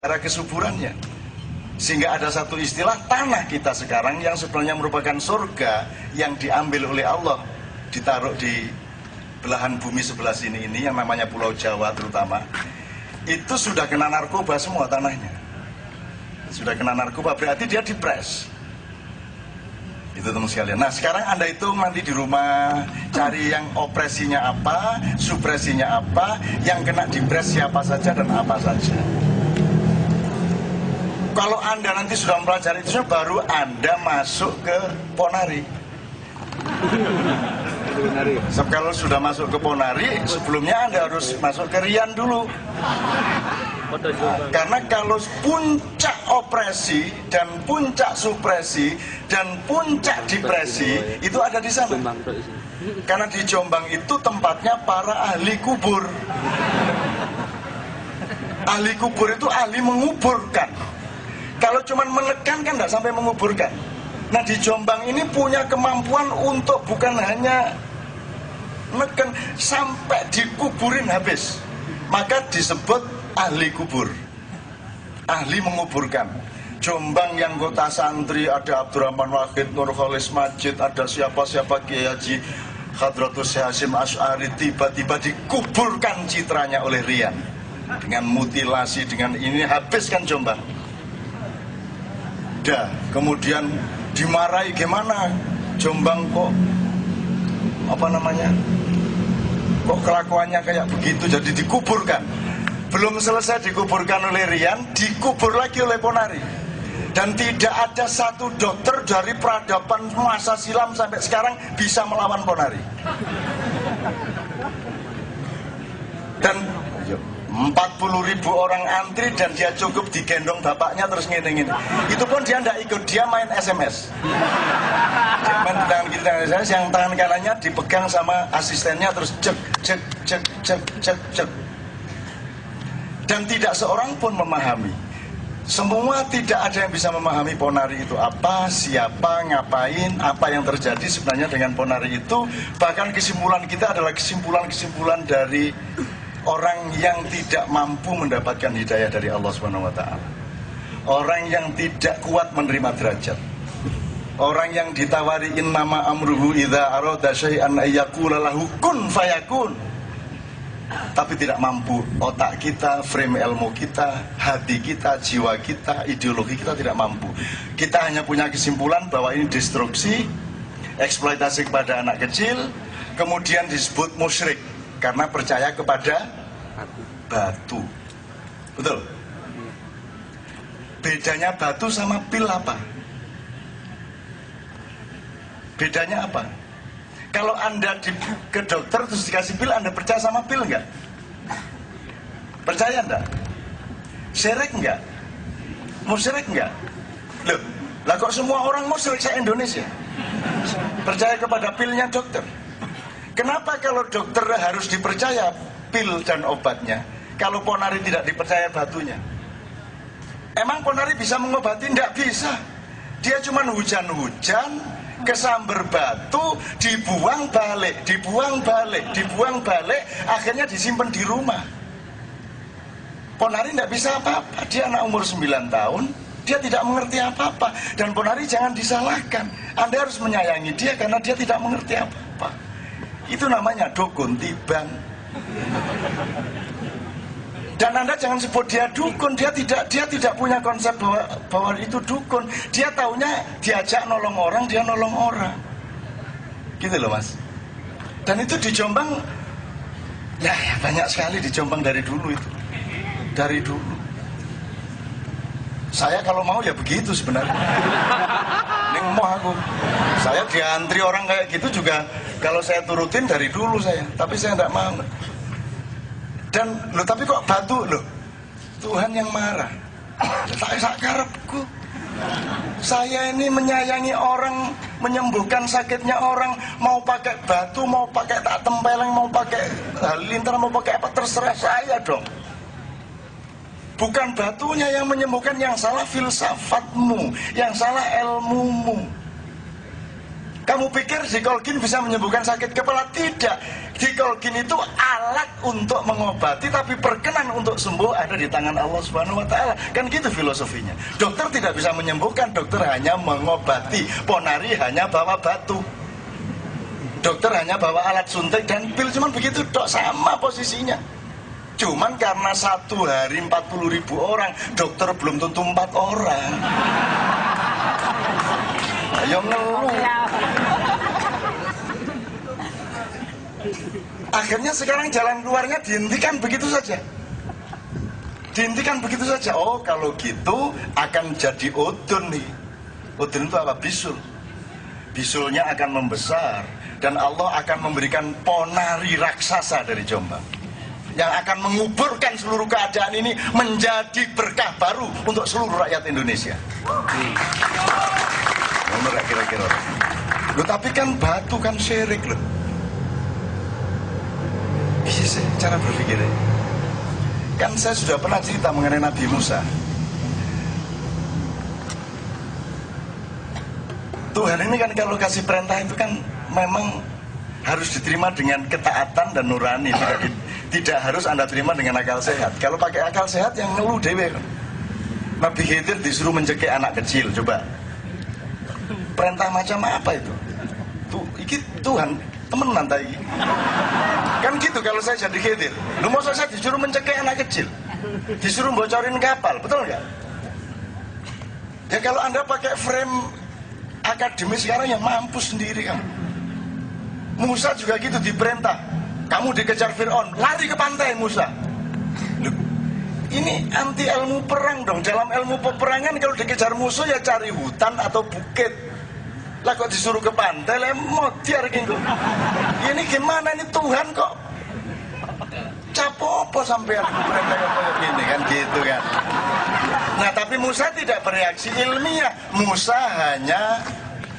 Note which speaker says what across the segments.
Speaker 1: cara kesuburannya. Sehingga ada satu istilah tanah kita sekarang yang sebenarnya merupakan surga yang diambil oleh Allah, ditaruh di belahan bumi sebelah sini ini yang namanya Pulau Jawa terutama. Itu sudah kena narkoba semua tanahnya. Sudah kena narkoba, berarti dia dipres. Itu teman sekalian. Nah sekarang Anda hitung nanti di rumah, cari yang opresinya apa, supresinya apa, yang kena dipres siapa saja dan apa saja. Kalau Anda nanti sudah mempelajari itu, baru Anda masuk ke Ponari. Kalau sudah masuk ke Ponari, sebelumnya Anda harus masuk ke Rian dulu. Karena kalau puncak opresi dan puncak supresi dan puncak depresi itu ada di sana. Karena di Jombang itu tempatnya para ahli kubur. Ahli kubur itu ahli menguburkan. Kalau cuma menekan kan nggak sampai menguburkan. Nah di Jombang ini punya kemampuan untuk bukan hanya menekan, sampai dikuburin habis. Maka disebut ahli kubur, ahli menguburkan. Jombang yang kota santri ada Abdurrahman Wahid, Nurholis Majid, ada siapa-siapa Kiai Haji Hadratus Hasyim Asy'ari, tiba-tiba dikuburkan citranya oleh Rian dengan mutilasi, dengan ini habiskan Jombang. Dah, kemudian dimarahi, gimana Jombang kok kok kelakuannya kayak begitu, jadi dikuburkan. Belum selesai dikuburkan oleh Rian, dikubur lagi oleh Ponari. Dan tidak ada satu dokter dari peradaban masa silam sampai sekarang bisa melawan Ponari. Dan 40.000 orang antri dan dia cukup digendong bapaknya terus ngene-ngene. Itu pun dia tidak ikut, dia main SMS. Dia main tangan kiri tangan SMS, yang tangan kanannya dipegang sama asistennya terus cek cek cek cek cek cek. Dan tidak seorang pun memahami. Semua tidak ada yang bisa memahami Ponari itu apa, siapa, ngapain, apa yang terjadi sebenarnya dengan Ponari itu. Bahkan kesimpulan kita adalah kesimpulan dari orang yang tidak mampu mendapatkan hidayah dari Allah SWT. Orang yang tidak kuat menerima derajat. Orang yang ditawari innama amruhu idza arada syai'an ayyaqula lahu kun fayakun. Tapi tidak mampu, otak kita, frame ilmu kita, hati kita, jiwa kita, ideologi kita tidak mampu. Kita hanya punya kesimpulan bahwa ini destruksi, eksploitasi kepada anak kecil, kemudian disebut musyrik karena percaya kepada batu. Betul? Bedanya batu sama pil apa? Bedanya apa? Kalau Anda ke dokter terus dikasih pil, Anda percaya sama pil enggak? Percaya enggak? Syirik enggak? Musyrik enggak? Loh, lah kok semua orang musyrik se-Indonesia? Percaya kepada pilnya dokter. Kenapa kalau dokter harus dipercaya pil dan obatnya, kalau Ponari tidak dipercaya batunya? Emang Ponari bisa mengobati? Enggak bisa. Dia cuma hujan-hujan, kesamber batu, dibuang balik, akhirnya disimpan di rumah. Ponari tidak bisa apa-apa, dia anak umur 9 tahun, dia tidak mengerti apa-apa. Dan Ponari jangan disalahkan, Anda harus menyayangi dia karena dia tidak mengerti apa-apa. Itu namanya dukun tibang. Dan Anda jangan sebut dia dukun, dia tidak punya konsep bahwa itu dukun. Dia taunya diajak nolong orang, dia nolong orang. Gitu loh Mas. Dan itu di Jombang, ya banyak sekali di Jombang dari dulu itu. Dari dulu. Saya kalau mau ya begitu sebenarnya. Neng mau aku. Saya diantri orang kayak gitu juga, kalau saya turutin dari dulu saya. Tapi saya tidak mau. Dan loh, tapi kok batu loh? Tuhan yang marah. Tak karepku. Saya ini menyayangi orang, menyembuhkan sakitnya orang, mau pakai batu, mau pakai tak tempeleng, mau pakai halilintar, mau pakai apa, terserah saya dong. Bukan batunya yang menyembuhkan, yang salah filsafatmu, yang salah ilmumu. Kamu pikir Dikolgin bisa menyembuhkan sakit kepala? Tidak. Dikolgin itu alat untuk mengobati, tapi perkenan untuk sembuh ada di tangan Allah Subhanahu wa Ta'ala. Kan gitu filosofinya. Dokter tidak bisa menyembuhkan, dokter hanya mengobati. Ponari hanya bawa batu, dokter hanya bawa alat suntik dan pil, cuman begitu dok, sama posisinya. Cuman karena satu hari 40.000 orang, dokter belum tentu 4 orang. Ayo ngeluh. Akhirnya sekarang jalan keluarnya dihentikan begitu saja. Dihentikan begitu saja. Oh, kalau gitu akan jadi udun nih. Udun itu apa? Bisul. Bisulnya akan membesar dan Allah akan memberikan ponari raksasa dari Jombang yang akan menguburkan seluruh keadaan ini menjadi berkah baru untuk seluruh rakyat Indonesia. Bener kira-kira. Loh, tapi kan batu kan syirik loh. Iya sih cara berpikirnya. Kan saya sudah pernah cerita mengenai Nabi Musa. Tuhan ini kan kalau kasih perintah itu kan memang harus diterima dengan ketaatan dan nurani. Tidak harus Anda terima dengan akal sehat. Kalau pakai akal sehat yang ngeluh dewe. Nabi Khidir disuruh mencekik anak kecil, coba. Perintah macam apa itu? Iki Tuhan temenan ta iki. Kan gitu kalau saya jadi Khidir. Lu mau saya disuruh mencekik anak kecil, disuruh bocorin kapal, betul nggak? Ya kalau Anda pakai frame akademis sekarang yang mampus sendiri kan. Musa juga gitu diperintah, kamu dikejar Fir'aun, lari ke pantai Musa. Loh, ini anti ilmu perang dong. Dalam ilmu peperangan kalau dikejar musuh ya cari hutan atau bukit. Lah kok disuruh ke pantai, modiar gitu. Ini gimana ini Tuhan kok capopo sampai perintah kayak gini kan gitu kan. Nah tapi Musa tidak bereaksi ilmiah. Musa hanya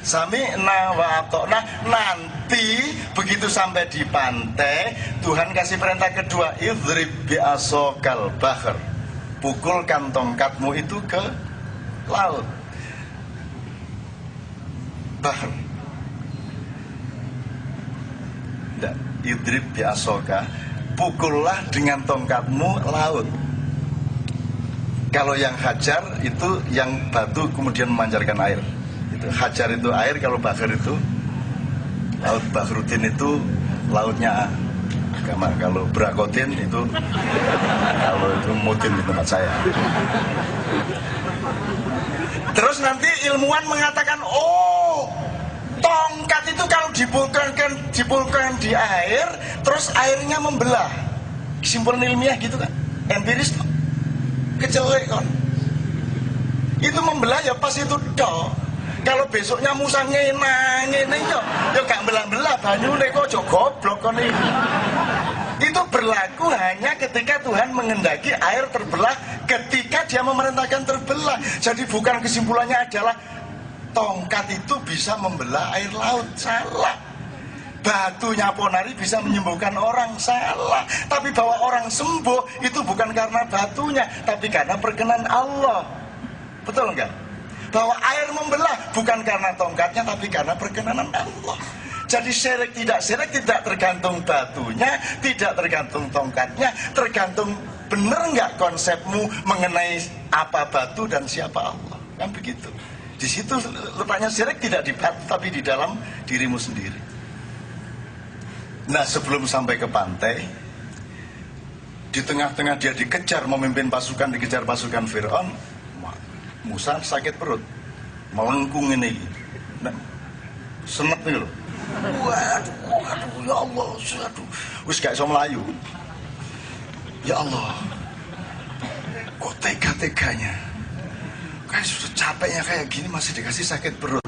Speaker 1: sami'na wa ata'na. Nanti begitu sampai di pantai, Tuhan kasih perintah kedua, idrib bi'asokal bahr. Pukulkan tongkatmu itu ke laut. Bahr. Idrib bi'asoka. Pukullah dengan tongkatmu laut. Kalau yang hajar itu yang batu kemudian memancarkan air. Itu hajar itu air, kalau bahr itu laut. Bahruddin itu lautnya agama. Kalau Brakotin itu kalau itu Mudin di tempat saya. Terus nanti ilmuwan mengatakan, oh tongkat itu kalau dipulkan di air, terus airnya membelah. Kesimpulan ilmiah gitu kan, empiris tuh. Kecelek kan. Itu membelah ya pas itu dok. Kalau besoknya Musa ngene yo, ya gak belah-belah banyune kok aja goblok kon iki. Itu berlaku hanya ketika Tuhan mengendaki air terbelah, ketika dia memerintahkan terbelah. Jadi bukan kesimpulannya adalah tongkat itu bisa membelah air laut, salah. Batunya ponari bisa menyembuhkan orang, salah. Tapi bahwa orang sembuh itu bukan karena batunya, tapi karena perkenan Allah. Betul enggak? Bahwa air membelah bukan karena tongkatnya, tapi karena perkenanan Allah. Jadi syirik tidak tergantung batunya, tidak tergantung tongkatnya, tergantung benar enggak konsepmu mengenai apa batu dan siapa Allah. Kan begitu. Di situ letaknya syirik tidak di batu, tapi di dalam dirimu sendiri. Nah sebelum sampai ke pantai, di tengah-tengah dia dikejar, memimpin pasukan, dikejar pasukan Fir'aun, Musa sakit perut, melengkung ini, nah, senet nih loh. Waduh, ya Allah, aduh, wis gak iso melayu. Ya Allah, kok tega-teganya, kayak sudah capeknya kayak gini masih dikasih sakit perut.